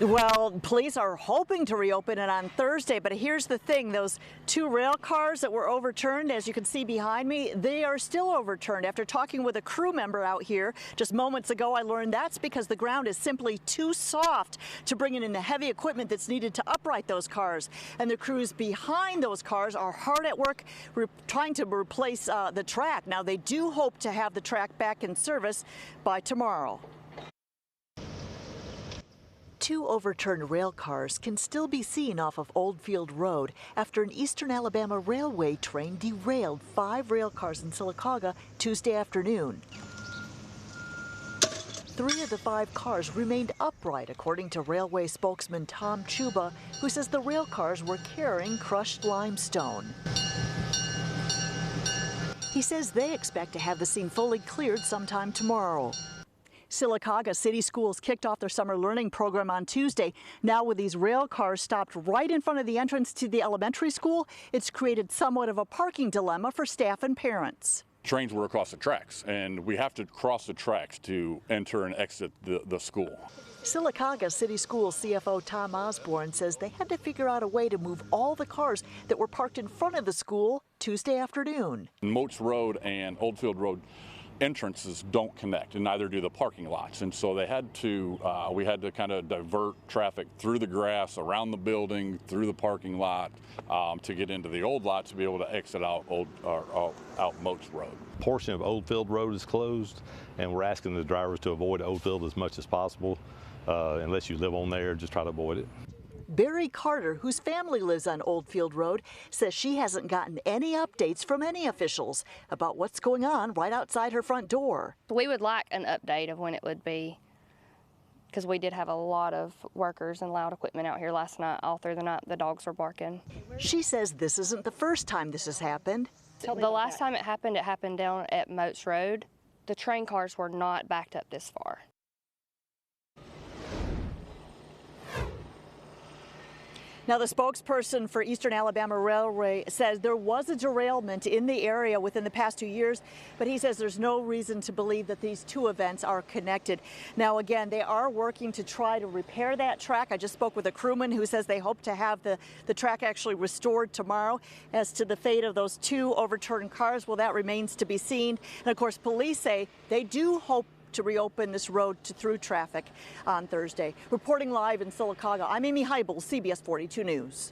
Well, police are hoping to reopen it on Thursday, but here's the thing. Those 2 rail cars that were overturned, as you can see behind me, they are still overturned. After talking with a crew member out here just moments ago, I learned that's because the ground is simply too soft to bring in the heavy equipment that's needed to upright those cars. And the crews behind those cars are hard at work trying to replace the track. Now, they do hope to have the track back in service by tomorrow. 2 overturned rail cars can still be seen off of Oldfield Road after an Eastern Alabama Railway train derailed 5 rail cars in Sylacauga Tuesday afternoon. 3 of the 5 cars remained upright, according to railway spokesman Tom Chuba, who says the rail cars were carrying crushed limestone. He says they expect to have the scene fully cleared sometime tomorrow. Sylacauga City Schools kicked off their summer learning program on Tuesday. Now, with these rail cars stopped right in front of the entrance to the elementary school, it's created somewhat of a parking dilemma for staff and parents. Trains were across the tracks, and we have to cross the tracks to enter and exit the school. Sylacauga City Schools CFO Tom Osborne says they had to figure out a way to move all the cars that were parked in front of the school Tuesday afternoon. Moats Road and Oldfield Road entrances don't connect, and neither do the parking lots, and so they had to we had to kind of divert traffic through the grass, around the building, through the parking lot to get into the old lot to be able to exit out out Moats Road. A portion of Oldfield Road is closed, and we're asking the drivers to avoid Oldfield as much as possible. Unless you live on there, just try to avoid it. Barry Carter, whose family lives on Oldfield Road, says she hasn't gotten any updates from any officials about what's going on right outside her front door. We would like an update of when it would be, because we did have a lot of workers and loud equipment out here last night. All through the night, the dogs were barking. She says this isn't the first time this has happened. The last time it happened down at Moats Road. The train cars were not backed up this far. Now, the spokesperson for Eastern Alabama Railway says there was a derailment in the area within the past 2 years, but he says there's no reason to believe that these 2 events are connected. Now, again, they are working to try to repair that track. I just spoke with a crewman who says they hope to have the track actually restored tomorrow. As to the fate of those 2 overturned cars, well, that remains to be seen. And, of course, police say they do hope to reopen this road to through traffic on Thursday. Reporting live in Sylacauga, I'm Amy Heibel, CBS 42 News.